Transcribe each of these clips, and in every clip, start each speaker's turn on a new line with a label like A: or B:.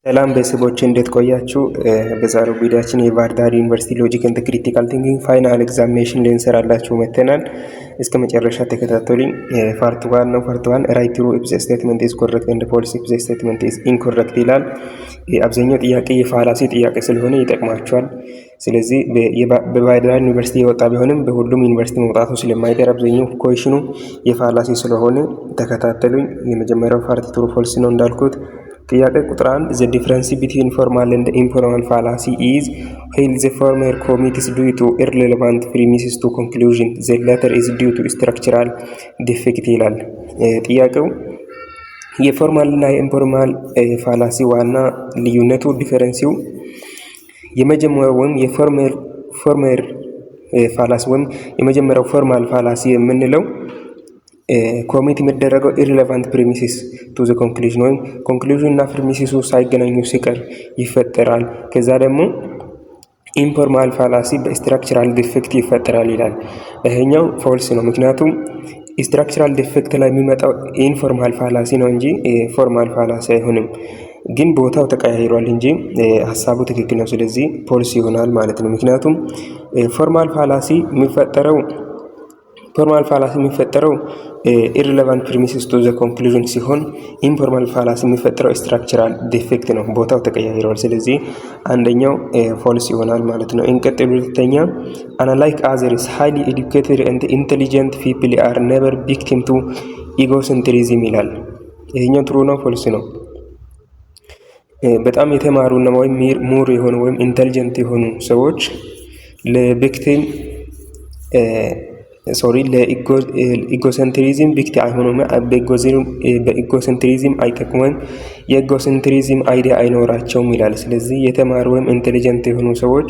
A: ሰላም ቤተሰቦች እንዴት ቆያችሁ? በዛሬው ቪዲዮአችን የባህር ዳር ዩኒቨርሲቲ ሎጂክ ኤንድ ክሪቲካል ቲንኪንግ ፋይናል ኤግዛሚኔሽን ልንሰራላችሁ መጥተናል። እስከ መጨረሻ ተከታተሉኝ። ፓርት 1 ነው። ፓርት 1 ራይት ትሩ ኢፍ ዘ ስቴትመንት ኢዝ ኮሬክት ኤንድ ፎልስ ኢፍ ዘ ስቴትመንት ኢዝ ኢንኮሬክት ይላል። አብዛኛው ጥያቄ የፋላሲ ጥያቄ ስለሆነ ይጠቅማችኋል። ስለዚህ በባህር ዳር ዩኒቨርሲቲ የወጣ ቢሆንም በሁሉም ዩኒቨርሲቲ መውጣቱ ስለማይቀር አብዛኛው ኩዌሽኑ የፋላሲ ስለሆነ ተከታተሉኝ። የመጀመሪያው ፓርት ትሩ ፎልስ ነው እንዳልኩት። ጥያቄ ቁጥር 1 the difference between formal and informal fallacy is while the former commits due to irrelevant premises to conclusion the latter is due to structural defect ይላል። ጥያቄው የፎርማል እና የኢንፎርማል ፋላሲ ዋና ልዩነቱ ዲፈረንሲው የመጀመሪያው ወይም የፎርመር ፋላሲ ወይም የመጀመሪያው ፎርማል ፋላሲ የምንለው ኮሚት የሚደረገው ኢሪሌቫንት ፕሪሚሲስ ቱ ዘ ኮንክሉዥን ወይም ኮንክሉዥን እና ፕሪሚሲሱ ሳይገናኙ ሲቀር ይፈጠራል። ከዛ ደግሞ ኢንፎርማል ፋላሲ በስትራክቸራል ዲፌክት ይፈጠራል ይላል። ይሄኛው ፎልስ ነው። ምክንያቱም ስትራክቸራል ዲፌክት ላይ የሚመጣው ኢንፎርማል ፋላሲ ነው እንጂ ፎርማል ፋላሲ አይሆንም። ግን ቦታው ተቀያይሯል እንጂ ሀሳቡ ትክክል ነው። ስለዚህ ፎልስ ይሆናል ማለት ነው። ምክንያቱም ፎርማል ፋላሲ የሚፈጠረው ኢሪሌቫንት ፕሪሚሲስ ቱ ዘ ኮንክሉዥን ሲሆን ኢንፎርማል ፋላሲ የሚፈጠረው ስትራክቸራል ዲፌክት ነው። ቦታው ተቀያይሯል። ስለዚህ አንደኛው ፎልስ ይሆናል ማለት ነው። እንቀጥል። ሁለተኛ unlike others highly educated and intelligent people are never victim to egocentrism ይላል። ይሄኛው ትሩ ነው ፎልስ ነው? በጣም የተማሩና ወይም ሙር የሆኑ ወይም ኢንተሊጀንት የሆኑ ሰዎች ለቪክቲም ለኢጎሴንትሪዝም ቪክቲ አይሆኑም። በኢጎሴንትሪዝም አይጠቅሙም። የኢጎሴንትሪዝም አይዲያ አይኖራቸውም ይላል። ስለዚህ የተማሩ ወይም ኢንቴሊጀንት የሆኑ ሰዎች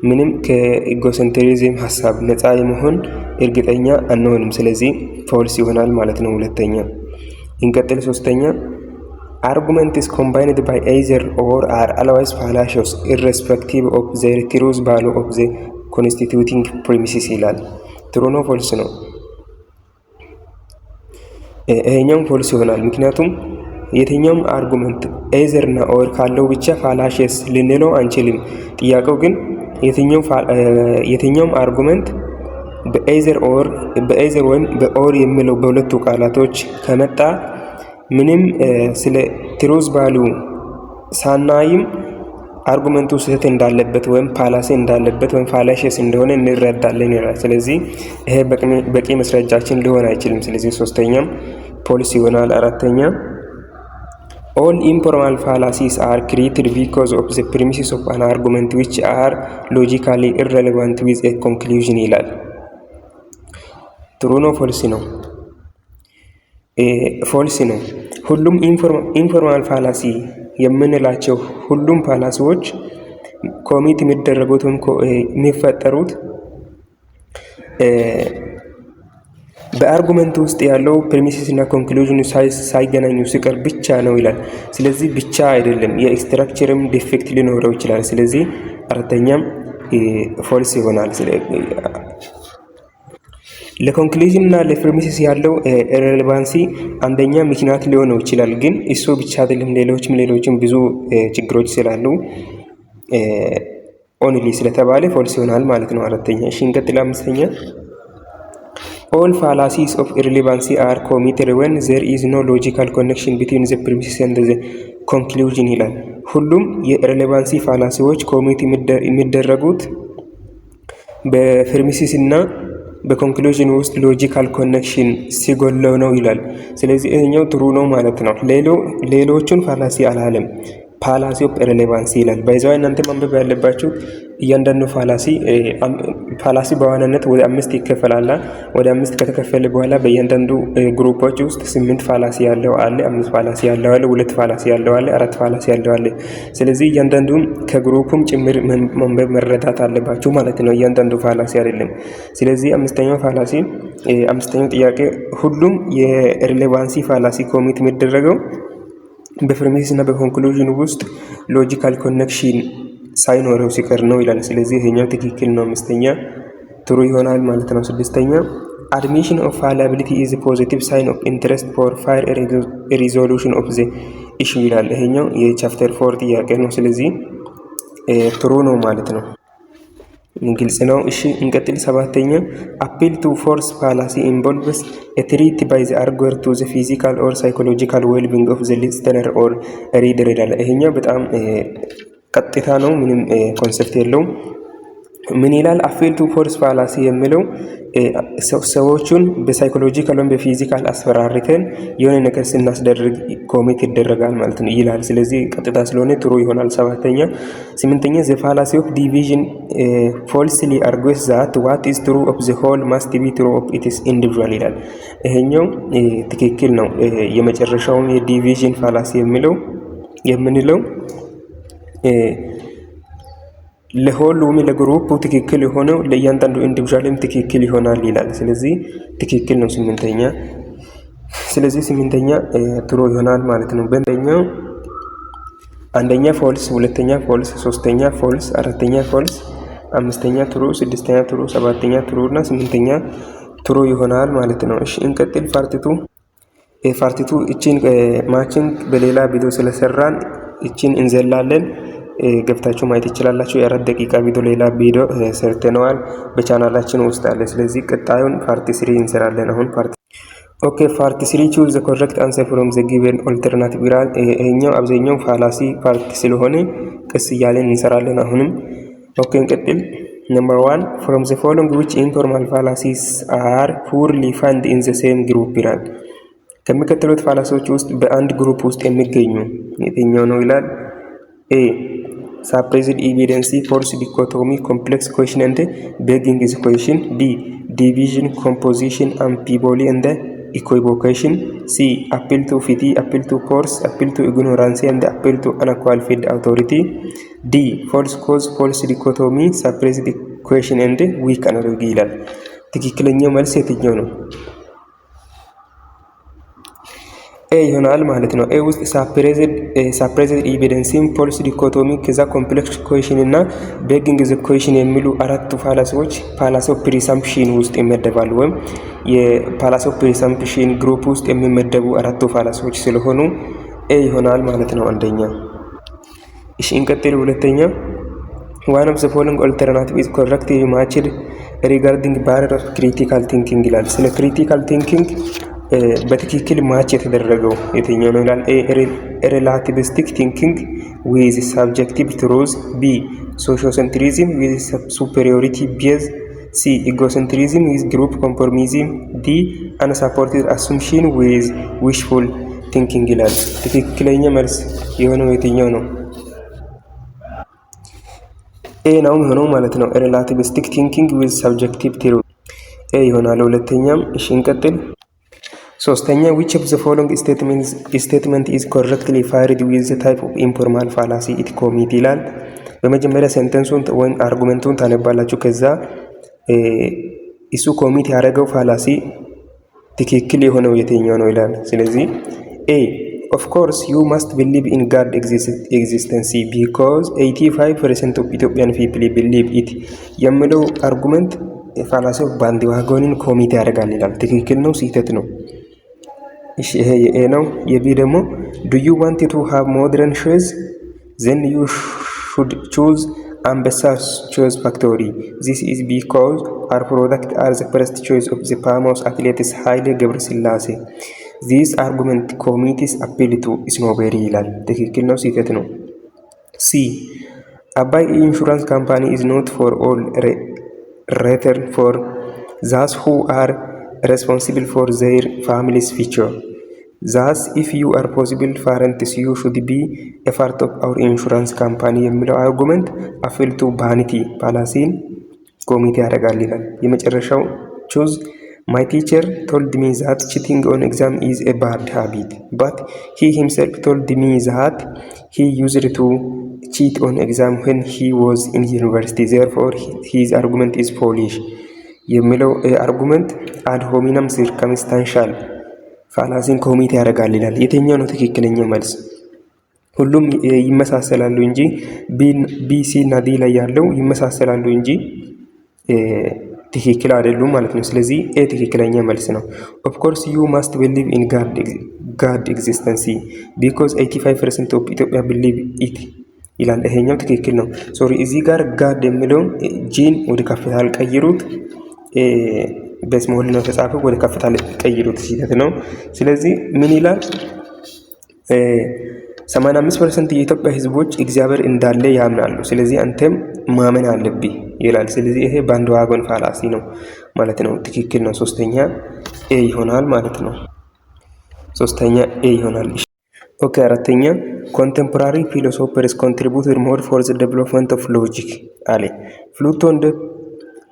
A: ምንም ከኢጎሴንትሪዝም ሀሳብ ነፃ የመሆን እርግጠኛ አንሆንም። ስለዚህ ፎልስ ይሆናል ማለት ነው። ሁለተኛ እንቀጥል። ሶስተኛ argument is combined by either or are otherwise fallacious irrespective of their truth value of the constituting premises ይላል። ትሩ ነው ፎልስ ነው? ይሄኛው ፎልስ ይሆናል። ምክንያቱም የትኛውም አርጉመንት ኤዘር እና ኦር ካለው ብቻ ፋላሽስ ልንለው አንችልም። ጥያቄው ግን የትኛውም አርጉመንት በኤዘር ወይም በኦር የሚለው በሁለቱ ቃላቶች ከመጣ ምንም ስለ ትሩዝ ቫልዩ ሳናይም አርጉመንቱ ስህተት እንዳለበት ወይም ፋላሲ እንዳለበት ወይም ፋላሽስ እንደሆነ እንረዳለን ይላል። ስለዚህ ይሄ በቂ መስረጃችን ሊሆን አይችልም። ስለዚህ ሶስተኛም ፎልስ ይሆናል። አራተኛ all informal fallacies are created because of the premises of an argument which are logically irrelevant with a conclusion ይላል። ትሩ ነው ፎልስ ነው? ፎልስ ነው። ሁሉም ኢንፎርማል ፋላሲ የምንላቸው ሁሉም ፋላሲዎች ኮሚት የሚደረጉት የሚፈጠሩት በአርጉመንት ውስጥ ያለው ፕሪሚሲስ እና ኮንክሉዥን ሳይገናኙ ሲቀር ብቻ ነው ይላል። ስለዚህ ብቻ አይደለም፣ የስትራክቸርም ዲፌክት ሊኖረው ይችላል። ስለዚህ አራተኛም ፎልስ ይሆናል። ለኮንክሉዥን እና ለፕሪሚሲስ ያለው ሬሌቫንሲ አንደኛ ምክንያት ሊሆነው ይችላል። ግን እሱ ብቻ አይደለም፣ ሌሎችም ብዙ ችግሮች ስላሉ ኦንሊ ስለተባለ ፎልስ ይሆናል ማለት ነው። አራተኛ። እሺ እንቀጥል። አምስተኛ all fallacies of irrelevancy are committed when there is no logical connection between the premises and the conclusion ይላል። ሁሉም የኢሬሌቫንሲ ፋላሲዎች ኮሚት የሚደረጉት በፕሪሚሲስ እና በኮንክሉዥን ውስጥ ሎጂካል ኮኔክሽን ሲጎለው ነው ይላል። ስለዚህ ይሄኛው ትሩ ነው ማለት ነው። ሌሎቹን ፋላሲ አላለም። ፋላሲ ኦፍ ኢሬሌቫንሲ ይላል። ባይዛው እናንተ ማንበብ ያለባችሁ እያንዳንዱ ፋላሲ በዋናነት ወደ 5 ይከፈላል። ወደ 5 ከተከፈለ በኋላ በእያንዳንዱ ግሩፖች ውስጥ 8 ፋላሲ ያለው አለ፣ 5 ፋላሲ ያለው አለ፣ 2 ፋላሲ ያለው አለ፣ 4 ፋላሲ ያለው አለ። ስለዚህ እያንዳንዱ ከግሩፑም ጭምር ማንበብ መረዳት አለባችሁ ማለት ነው። እያንዳንዱ ፋላሲ አይደለም። ስለዚህ አምስተኛው ጥያቄ ሁሉም የኢሬሌቫንሲ ፋላሲ ኮሚት የሚደረገው በፕሪሚሲስ እና በኮንክሉዥን ውስጥ ሎጂካል ኮኔክሽን ሳይኖረው ሲቀር ነው ይላል። ስለዚህ ይሄኛው ትክክል ነው። አምስተኛ ትሩ ይሆናል ማለት ነው። ስድስተኛ admission of fallibility is a positive sign of interest for fair resolution of the ኢሹ ይላል። ይሄኛው የቻፕተር 4 ጥያቄ ነው። ስለዚህ ትሩ ነው ማለት ነው። ግልጽ ነው። እሺ እንቀጥል። ሰባተኛ አፒል ቱ ፎርስ ፋላሲ ኢንቮልቭስ ኤ ትሪት ባይ ዘ አርጎር ቱ ዘ ፊዚካል ኦር ሳይኮሎጂካል ዌልቢንግ ኦፍ ዘ ሊስነር ኦር ሪደር ይላል። ይሄኛው በጣም ቀጥታ ነው፣ ምንም ኮንሰፕት የለውም። ምን ይላል? አፒል ቱ ፎርስ ፋላሲ የሚለው ሰዎቹን በሳይኮሎጂካል ወይም በፊዚካል አስፈራርተን የሆነ ነገር ስናስደርግ ኮሚት ይደረጋል ማለት ነው ይላል። ስለዚህ ቀጥታ ስለሆነ ትሩ ይሆናል። ሰባተኛ። ስምንተኛ ዘ ፋላሲ ኦፍ ዲቪዥን ፎልስሊ አርጉስ ዛት ዋት ኢዝ ትሩ ኦፍ ዘ ሆል ማስት ቢ ትሩ ኦፍ ኢትስ ኢንዲቪጁዋል ይላል። ይሄኛው ትክክል ነው። የመጨረሻውን የዲቪዥን ፋላሲ የምንለው ለሁሉም ለግሩፕ ትክክል የሆነው ለእያንዳንዱ ኢንዲቪጁዋልም ትክክል ይሆናል ይላል። ስለዚህ ትክክል ነው ስምንተኛ። ስለዚህ ስምንተኛ ትሩ ይሆናል ማለት ነው። በእንደኛው አንደኛ ፎልስ፣ ሁለተኛ ፎልስ፣ ሶስተኛ ፎልስ፣ አራተኛ ፎልስ፣ አምስተኛ ትሩ፣ ስድስተኛ ትሩ፣ ሰባተኛ ትሩ እና ስምንተኛ ትሩ ይሆናል ማለት ነው። እሺ እንቀጥል። ፓርቲቱ እቺን ማችን በሌላ ቪዲዮ ስለሰራን እቺን እንዘላለን። ገብታችሁ ማየት ይችላላችሁ። የ4 ደቂቃ ቪዲዮ ሌላ ቪዲዮ ሰርተነዋል በቻናላችን ውስጥ አለ። ስለዚህ ቀጣዩን ፓርት 3 እንሰራለን። አሁን ፓርት 3 choose the correct answer from the given alternative ይላል። ይሄኛው አብዛኛው ፋላሲ ፓርት ስለሆነ ቀስ እያለን እንሰራለን። አሁንም እንቀጥል። Number 1 from the following which informal fallacies are poorly found in the same group ይላል። ከሚከተሉት ፋላሲዎች ውስጥ በአንድ ግሩፕ ውስጥ የሚገኙ የትኛው ነው ይላል። A suppressed evidence, false dichotomy, complex question and begging is question. B division, composition, amphiboly and equivocation. C appeal to fiti, appeal to force, appeal to ignorance and appeal to unqualified authority. D false cause, false dichotomy, suppressed question and weak analogy ይላል። ትክክለኛው መልስ የትኛው ነው? ኤ ይሆናል ማለት ነው። ኤ ውስጥ ሳፕሬዝድ ኤቪደንስም ፎልስ ዲኮቶሚ ከዛ ኮምፕሌክስ ኩዌሽን እና ቤጊንግ ዘ ኩዌሽን የሚሉ አራቱ ፋላሲዎች ፓላሲ ኦፍ ፕሪሳምፕሽን ውስጥ ይመደባሉ፣ ወይም የፓላሲ ኦፍ ፕሪሳምፕሽን ግሩፕ ውስጥ የሚመደቡ አራቱ ፋላሲዎች ስለሆኑ ኤ ይሆናል ማለት ነው አንደኛ። እሺ እንቀጥል። ሁለተኛ one of the following alternative is correctly matched regarding barrier of critical thinking ይላል። ስለ ክሪቲካል ቲንኪንግ በትክክል ማች የተደረገው የትኛው ነው ይላል። ኤ ሬላቲቪስቲክ ቲንኪንግ ዊዝ ሳብጀክቲቭ ትሩዝ፣ ቢ ሶሺዮሴንትሪዝም ዊዝ ሱፔሪዮሪቲ ቤዝ፣ ሲ ኢጎሴንትሪዝም ዊዝ ግሩፕ ኮንፎርሚዝም፣ ዲ አንሳፖርትድ አሱምፕሽን ዊዝ ዊሽፉል ቲንኪንግ ይላል። ትክክለኛ መልስ የሆነው የትኛው ነው? ኤ ነው የሆነው ማለት ነው። ሬላቲቪስቲክ ቲንኪንግ ዊዝ ሳብጀክቲቭ ትሩዝ ኤ ይሆናል። ሁለተኛም እሺ እንቀጥል። ሶስተኛ which of the following statement is correctly paired with the type of informal fallacy it commit ይላል። በመጀመሪያ ሴንተንሱን ወይም አርጉመንቱን ታነባላችሁ። ከዛ እሱ ኮሚት ያደረገው ፋላሲ ትክክል የሆነው የትኛው ነው ይላል። ስለዚህ A of course you must believe in God existence because 85% of Ethiopian people believe it የሚለው አርጉመንት ፋላሲ ኦፍ ባንዲዋጎንን ኮሚት ያደርጋል ይላል። ትክክል ነው ስህተት ነው? እሺ ይሄ የኤ ነው። የቢ ደግሞ do you want to have modern shoes then you should choose Ambassador's choice factory. This is because our product are the first choice of the famous athletes Haile Gebrselassie. This argument commits appeal to snowberry ይላል። ትክክል ነው ስህተት ነው? ሲ አባይ ኢንሹራንስ ካምፓኒ is not for all rather for those who are responsible for their family's future. Thus, if you are possible parents, you should be a part of our insurance company የሚለው አርጉመንት አፌል ቱ ቫኒቲ ፓላሲን ኮሚቴ ያደርጋል ይላል። የመጨረሻው ቹዝ my teacher told me that cheating on exam is a bad habit, but he himself told me that he used to cheat on exam when he was in university. Therefore, his argument is foolish. የሚለው አርጉመንት አድ ሆሚነም ሲርከምስታንሻል ፋላሲን ኮሚቴ ያደርጋል ይላል። የትኛው ነው ትክክለኛው መልስ? ሁሉም ይመሳሰላሉ እንጂ ቢ ሲ እና ዲ ላይ ያለው ይመሳሰላሉ እንጂ ትክክል አይደሉም ማለት ነው። ስለዚህ ኤ ትክክለኛ መልስ ነው። ኦፍ ኮርስ ዩ ማስት ቢሊቭ ኢን ጋድ ኤግዚስተንሲ ቢኮዝ 85% ኦፍ ኢትዮጵያ ቢሊቭ ኢት ይላል። ይሄኛው ትክክል ነው። ሶሪ እዚህ ጋር ጋድ የሚለውን ጂን ወደ ካፒታል ቀይሩት። በስሞል ነው ተጻፈው፣ ወደ ካፒታል ቀይሩት። ስህተት ነው። ስለዚህ ምን ይላል? 85% የኢትዮጵያ ህዝቦች እግዚአብሔር እንዳለ ያምናሉ። ስለዚህ አንተም ማመን አለብህ ይላል። ስለዚህ ይሄ ባንድ ዋጎን ፋላሲ ነው ማለት ነው። ትክክል ነው። ሶስተኛ ኤ ይሆናል ማለት ነው። ሶስተኛ ኤ ይሆናል። ኦኬ አራተኛ ኮንቴምፖራሪ ፊሎሶፈርስ ኮንትሪቢዩትድ ሞር ፎር ዘ ዴቨሎፕመንት ኦፍ ሎጂክ አለ። ፕሉቶ እንደ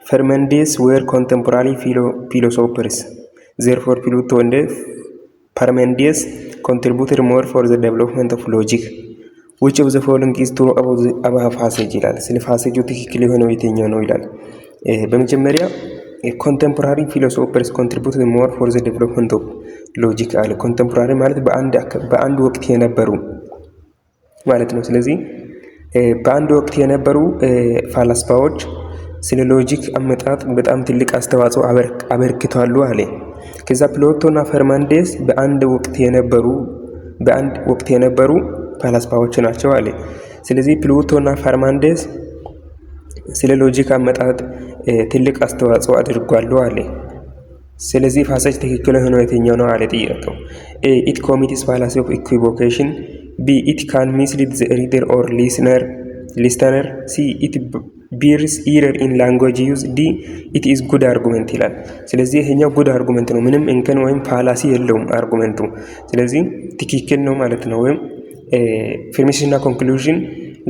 A: ፐርሜንዴስ ዌር ኮንቴምፖራሪ ፊሎሶፈርስ ዜርፎር ፕሉቶ እንደ ፐርሜንዴስ contributed more for the development of logic which of the following is true about the above passage ይላል። ስለ ፓሴጁ ትክክል የሆነው የትኛው ነው ይላል። በመጀመሪያ contemporary philosophers contributed more for the development of logic አለ። contemporary ማለት በአንድ ወቅት የነበሩ ማለት ነው። ስለዚህ በአንድ ወቅት የነበሩ ፈላስፋዎች ስለ ሎጂክ አመጣጥ በጣም ትልቅ አስተዋጽኦ አበርክተዋል አለ። ከዛ ፕሎቶና ፈርማንዴስ በአንድ ወቅት የነበሩ ፈላስፋዎች ናቸው አለ። ስለዚህ ፕሎቶና ፈርማንዴስ ስለ ሎጂክ አመጣጥ ትልቅ አስተዋጽኦ አድርጓል አለ። ስለዚህ ፓሴጅ ትክክል ሆኖ የትኛው ነው አለ ጥያቄው። ኤ ኢት ኮሚትስ ፋላሲ ኦፍ ኢኩቮኬሽን፣ ቢ ኢት ካን ሚስሊድ ዘ ሪደር ኦር ሊስተነር፣ ሲ ኢት ቢርስ ኢረር ኢን ላንጉዌጅ ዩዝ፣ ዲ ኢት ኢዝ ጉድ አርጉመንት ይላል። ስለዚህ ይሄኛው ጉድ አርጉመንት ነው። ምንም እንከን ወይም ፋላሲ የለውም አርጉመንቱ። ስለዚህ ትክክል ነው ማለት ነው። ወይም ፊርሜሽን እና ኮንክሉዥን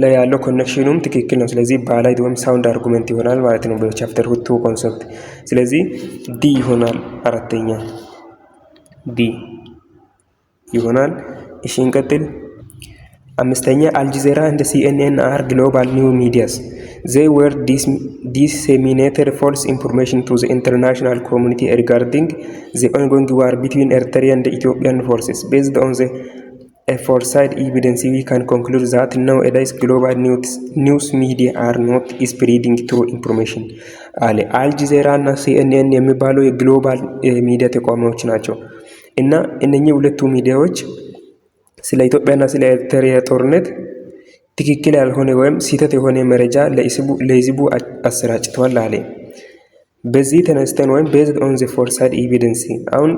A: ላይ ያለው ኮኔክሽኑም ትክክል ነው። ስለዚህ ባላይድ ወይም ሳውንድ አርጉመንት ይሆናል ማለት ነው በቻፕተር 2 ኮንሰፕት። ስለዚህ ዲ ይሆናል። አራተኛ ዲ ይሆናል። እሺ እንቀጥል። አምስተኛ አልጀዚራ እንደ ሲኤንኤን አር ግሎባል ኒው ሚዲያስ they were disseminated false information to the international community regarding the ongoing war between Eritrean and Ethiopian forces. Based on the aforesaid evidence, we can conclude that nowadays global news media are not spreading true information አለ። አልጀዚራ እና ሲኤንኤን የሚባሉ የግሎባል ሚዲያ ተቋሞች ናቸው እና እነኚህ ሁለቱ ሚዲያዎች ስለ ኢትዮጵያና ስለ ኤርትራ ጦርነት ትክክል ያልሆነ ወይም ስህተት የሆነ መረጃ ለህዝቡ አሰራጭተዋል አለ። በዚህ ተነስተን ወይም based on the foreside evidence አሁን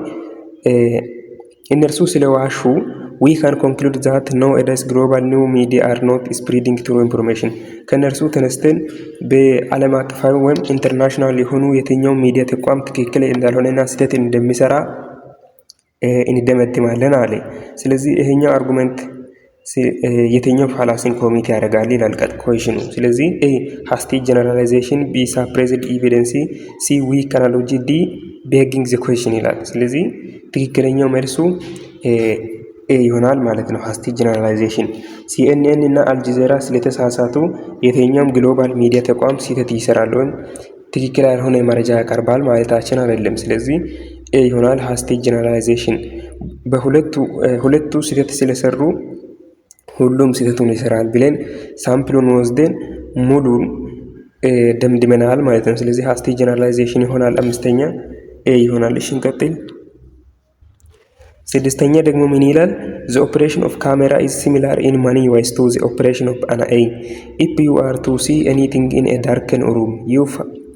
A: እነርሱ ስለዋሹ we can conclude that nowadays global new media are not spreading true information ከነርሱ ተነስተን በዓለም አቀፋዊ ወይም ኢንተርናሽናል የሆኑ የትኛው ሚዲያ ተቋም ትክክል እንዳልሆነና ስህተት እንደሚሰራ እንደመድማለን አለ። ስለዚህ ይሄኛው አርጉመንት የትኛው ፋላሲን ኮሚቴ ያደርጋል ይላል ኮሽኑ። ስለዚህ ኤ ሃስቲ ጀነራላይዜሽን፣ ቢ ሳፕሬዝድ ኤቪደንስ፣ ሲ ዊክ አናሎጂ፣ ዲ ቤጊንግ ዘ ኩዌስችን ይላል። ስለዚህ ትክክለኛው መልሱ ኤ ይሆናል ማለት ነው። ሃስቲ ጀነራላይዜሽን። ሲኤንኤን እና አልጀዚራ ስለተሳሳቱ የትኛውም ግሎባል ሚዲያ ተቋም ስህተት ይሰራል ወይም ትክክል ያልሆነ መረጃ ያቀርባል ማለታችን አይደለም። ስለዚህ ኤ ይሆናል ሃስቲ ጀነራላይዜሽን። በሁለቱ ስህተት ስለሰሩ ሁሉም ስህተቱን ይሰራል ብለን ሳምፕሉን ወስደን ሙሉን ደምድመናል ማለት ነው። ስለዚህ ሃስቲ ጀነራላይዜሽን ይሆናል። አምስተኛ ኤ ይሆናል። እሺ እንቀጥል። ስድስተኛ ደግሞ ምን ይላል? the operation of camera is similar in many ways to the operation of an eye. If you are to see anything in a darkened room,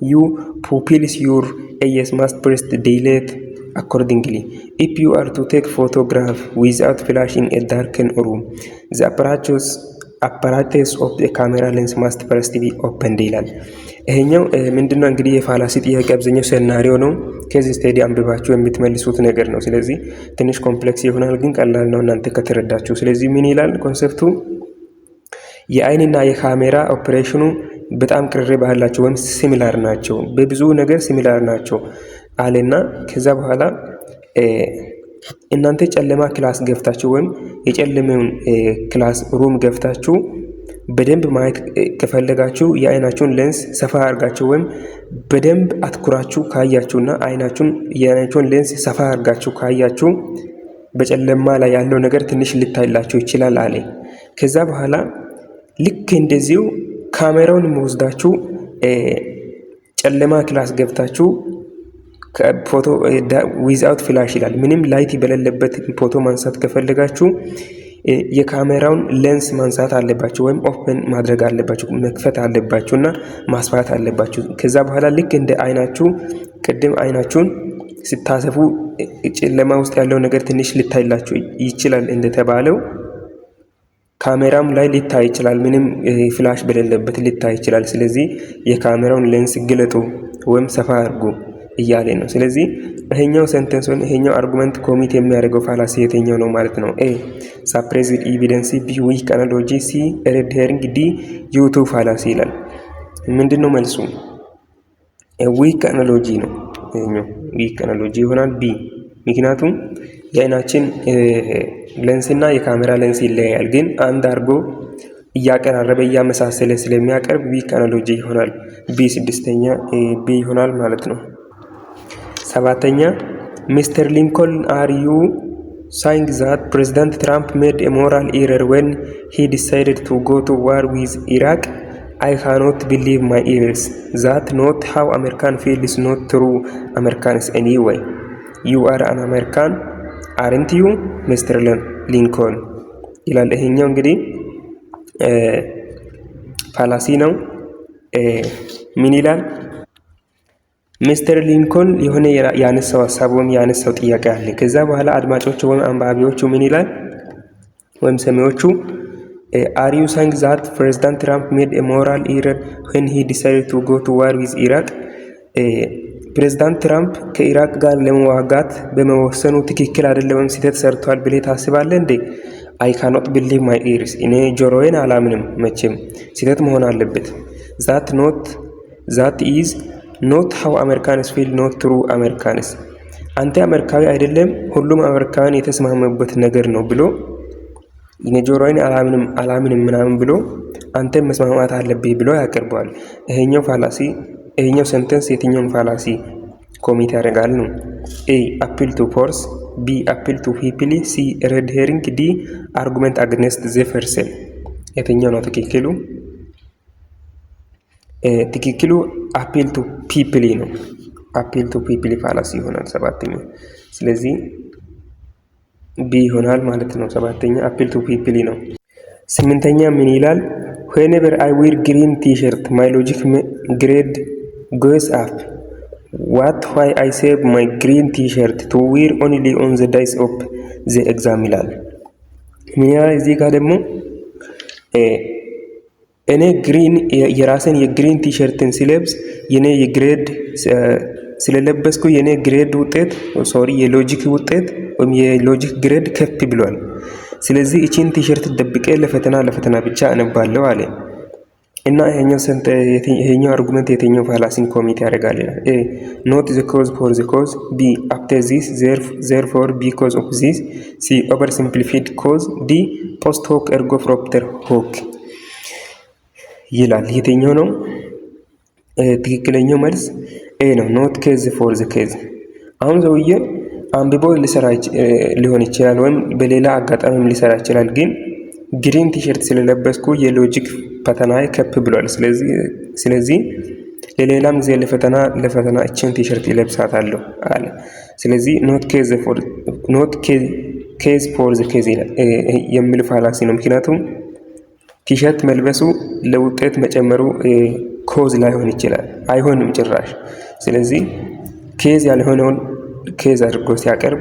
A: you pupils your eyes must press the daylight accordingly. If you are to take photograph without flash in a darkened room, the apparatus of the camera lens must first be opened ይላል። ይሄኛው ምንድነው እንግዲህ የፋላሲ ጥያቄ አብዛኛው ሴናሪዮ ነው። ከዚህ ስቴዲ አንብባችሁ የምትመልሱት ነገር ነው። ስለዚህ ትንሽ ኮምፕሌክስ ይሆናል ግን ቀላል ነው እናንተ ከተረዳችሁ። ስለዚህ ምን ይላል ኮንሰፕቱ? የአይንና የካሜራ ኦፕሬሽኑ በጣም ቅርርብ ያላቸው ወይም ሲሚላር ናቸው፣ በብዙ ነገር ሲሚላር ናቸው አለና ከዛ በኋላ እናንተ ጨለማ ክላስ ገፍታችሁ ወይም የጨለመውን ክላስ ሩም ገፍታችሁ በደንብ ማየት ከፈለጋችሁ የአይናችሁን ሌንስ ሰፋ አድርጋችሁ ወይም በደንብ አትኩራችሁ ካያችሁና የአይናችሁን ሌንስ ሰፋ አድርጋችሁ ካያችሁ በጨለማ ላይ ያለው ነገር ትንሽ ልታይላችሁ ይችላል አለ። ከዛ በኋላ ልክ እንደዚሁ ካሜራውን ወስዳችሁ ጨለማ ክላስ ገብታችሁ ፎቶ ዊዛውት ፍላሽ ይላል። ምንም ላይት በሌለበት ፎቶ ማንሳት ከፈለጋችሁ የካሜራውን ሌንስ ማንሳት አለባችሁ ወይም ኦፕን ማድረግ አለባችሁ፣ መክፈት አለባችሁና ማስፋት አለባችሁ። ከዛ በኋላ ልክ እንደ አይናችሁ ቅድም አይናችሁን ስታሰፉ ጨለማ ውስጥ ያለው ነገር ትንሽ ሊታይላችሁ ይችላል እንደተባለው ካሜራም ላይ ሊታይ ይችላል። ምንም ፍላሽ በሌለበት ሊታይ ይችላል። ስለዚህ የካሜራውን ሌንስ ግለጡ ወይም ሰፋ አድርጉ እያለ ነው። ስለዚህ ይሄኛው ሴንተንስ ወይም ይሄኛው አርጉመንት ኮሚት የሚያደርገው ፋላሲ የትኛው ነው ማለት ነው? ኤ ሳፕሬስድ ኤቪደንስ፣ ቢ ዊክ አናሎጂ፣ ሲ ሬድ ሄሪንግ፣ ዲ ዩቱ ፋላሲ ይላል። ምንድነው መልሱ? ዊክ አናሎጂ ነው። ይሄኛው ዊክ አናሎጂ ይሆናል ቢ። ምክንያቱም የአይናችን ሌንስና የካሜራ ሌንስ ይለያያል፣ ግን አንድ አድርጎ እያቀራረበ እያመሳሰለ ስለሚያቀርብ ዊክ አናሎጂ ይሆናል። ቢ ስድስተኛ ቢ ይሆናል ማለት ነው። ሰባተኛ ሚስተር ሊንኮልን አር ዩ ሳይንግ ዛት ፕሬዚዳንት ትራምፕ ሜድ ኤ ሞራል ኤረር ዌን ሂ ዲሳይድድ ቱ ጎ ቱ ዋር ዊዝ ኢራቅ I cannot believe my ears. That not how American feels not true Americans anyway. You are an American, aren't you, Mr. Lincoln? ይላል። ይሄኛው እንግዲህ ፋላሲ ነው። ምን ይላል? ሚስተር ሊንኮን የሆነ ያነሳው ሀሳብ ወይም ያነሳው ጥያቄ አለ። ከዛ በኋላ አድማጮቹ ወይም አንባቢዎቹ ምን ይላል? ወይም ሰሚዎቹ Are you saying that President Trump made a moral error when he decided to go to war with Iraq? ፕሬዝዳንት ትራምፕ ከኢራቅ ጋር ለመዋጋት በመወሰኑ ትክክል አይደለም ወይም ስህተት ሰርቷል ብለህ ታስባለህ እንዴ? I cannot believe my ears. እኔ ጆሮዬን አላምንም። መቼም ስህተት መሆን አለበት። That is not how Americans feel not true Americans. አንተ አሜሪካዊ አይደለም፣ ሁሉም አሜሪካውያን የተስማሙበት ነገር ነው ብሎ እኔ ጆሮዬን አላምንም ምናምን ብሎ አንተ መስማማት አለብህ ብሎ ያቀርበዋል። ይሄኛው ፋላሲ ይሄኛው ሴንተንስ የትኛውን ፋላሲ ኮሚት ያደርጋል ነው? ኤ አፒል ቱ ፎርስ፣ ቢ አፒል ቱ ፒፕል፣ ሲ ሬድ ሄሪንግ፣ ዲ አርጉመንት አግነስት ዘ ፐርሰን። የትኛው ነው ትክክሉ? ትክክሉ አፒል ቱ ፒፕል ነው። አፒል ቱ ፒፕል ፋላሲ ይሆናል ሰባተኛው። ስለዚህ ቢ ይሆናል ማለት ነው። ሰባተኛ አፒል ቱ ፒፕል ነው። ስምንተኛ ምን ይላል? whenever I wear green t-shirt my logic grade goes up. why I save my green t-shirt to wear only on the days of the exam ይላል። ምን ይላል እዚህ ጋር ደግሞ እኔ ግሪን የራስን የግሪን ቲሸርትን ሲለብስ የኔ የግሬድ ስለለበስኩ የኔ ግሬድ ውጤት የሎጂክ ውጤት ወይም የሎጂክ ግሬድ ከፍ ብሏል። ስለዚህ እቺን ቲሸርት ደብቄ ለፈተና ብቻ አነባለሁ አለ እና ይሄኛው አርጉመንት የትኛው ፋላሲን ኮሚት ያደርጋል? ኤ ኖት ዘ ኮዝ ፎር ዘ ኮዝ፣ ቢ አፍተር ዚስ therefore because of this፣ ሲ ኦቨር ሲምፕሊፊድ ኮዝ፣ ዲ ፖስት ሆክ ኤርጎ ፕሮፕተር ሆክ ይላል። የትኛው ነው ትክክለኛው መልስ? ኤ ነው። ኖት ኬዝ ፎር ዘ ኬዝ። አሁን ሰውዬ አንብቦ ሊሆን ይችላል ወይም በሌላ አጋጣሚም ሊሰራ ይችላል። ግን ግሪን ቲሸርት ስለለበስኩ የሎጂክ ፈተናዬ ከፍ ብሏል። ስለዚህ ለሌላም ጊዜ ለፈተና እችን ቲሸርት ይለብሳታለሁ አለ። ስለዚህ ኖት ኬዝ ፎር ዘ ኬዝ የሚል ፋላሲ ነው። ምክንያቱም ቲሸርት መልበሱ ለውጤት መጨመሩ ኮዝ ላይሆን ይችላል፣ አይሆንም ጭራሽ። ስለዚህ ኬዝ ያልሆነውን ኬዝ አድርጎ ሲያቀርብ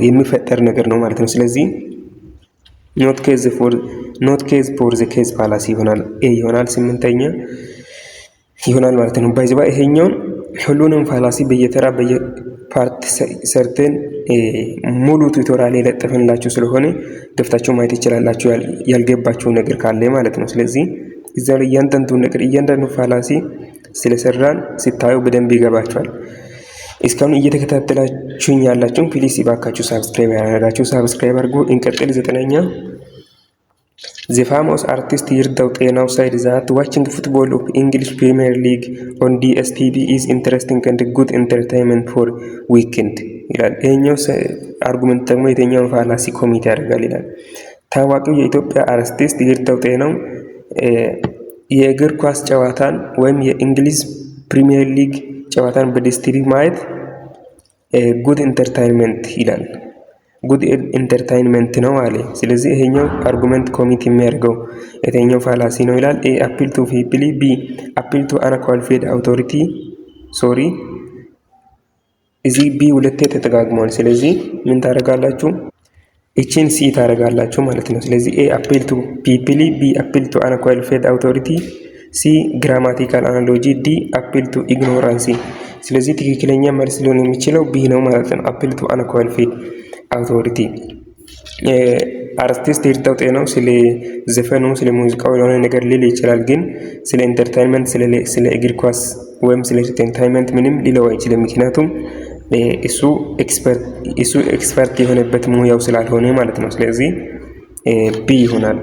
A: የሚፈጠር ነገር ነው ማለት ነው። ስለዚህ ኖት ኬዝ ፎር ዘ ኬዝ ፋላሲ ይሆናል፣ ኤ ይሆናል። ስምንተኛ ይሆናል ማለት ነው። ባይዘባ ይሄኛውን ሁሉንም ፋላሲ በየተራ በየፓርት ሰርተን ሙሉ ቱቶሪያል የለጠፈንላችሁ ስለሆነ ገብታችሁ ማየት ይችላላችሁ ያልገባችሁ ነገር ካለ ማለት ነው። ስለዚህ እዛው ላይ እያንዳንዱ ፋላሲ ስለሰራን ሲታዩ በደንብ ይገባችኋል። እስካሁን እየተከታተላችሁኝ ያላችሁ ፕሊስ ይባካችሁ ሳብስክራይብ ያደረጋችሁ ሳብስክራይብ አድርጉ። እንቀጥል። ዘጠነኛ The famous artist ይርዳው ጤናው said that watching football of English Premier League on DSTV is interesting and good entertainment for weekend ይላል። ይሄኛው አርጉመንት ደግሞ የትኛውን ፋላሲ ኮሚት ያደርጋል ይላል። ታዋቂው የኢትዮጵያ አርቲስት ይርዳው ጤናው የእግር ኳስ ጨዋታን ወይም የእንግሊዝ ፕሪሚየር ሊግ ጨዋታን በዲኤስቲቪ ማየት ጉድ ኢንተርቴይንመንት ይላል። ጉድ ኢንተርቴይንመንት ነው አለ። ስለዚህ ይሄኛው አርጉመንት ኮሚት የሚያደርገው የትኛው ፋላሲ ነው ይላል። ኤ አፒል ቱ ፒፕል፣ ቢ አፒል ቱ አንኳሊፋይድ አውቶሪቲ። ሶሪ እዚህ ቢ ሁለቴ ተጠጋግሟል። ስለዚህ ምን ታደርጋላችሁ? እቺን ሲ ታደርጋላችሁ ማለት ነው። ስለዚህ ኤ አፒል ቱ ፒፕል፣ ቢ አፒል ቱ አንኳሊፋይድ አውቶሪቲ፣ ሲ ግራማቲካል አናሎጂ፣ ዲ አፒል ቱ ኢግኖራንሲ። ስለዚህ ትክክለኛ መልስ ሊሆን የሚችለው ቢ ነው ማለት ነው። አፒል ቱ አንኳሊፋይድ አውቶሪቲ። አርቲስት ይርዳው ጤናው ስለ ዘፈኑ ስለ ሙዚቃው የሆነ ነገር ሊል ይችላል፣ ግን ስለ ኢንተርቴይንመንት ስለ እግር ኳስ ወይም ስለ ኢንተርቴይንመንት ምንም ሊለው አይችልም። ምክንያቱም እሱ ኤክስፐርት የሆነበት ሙያው ስላልሆነ ማለት ነው። ስለዚህ ቢ ይሆናል።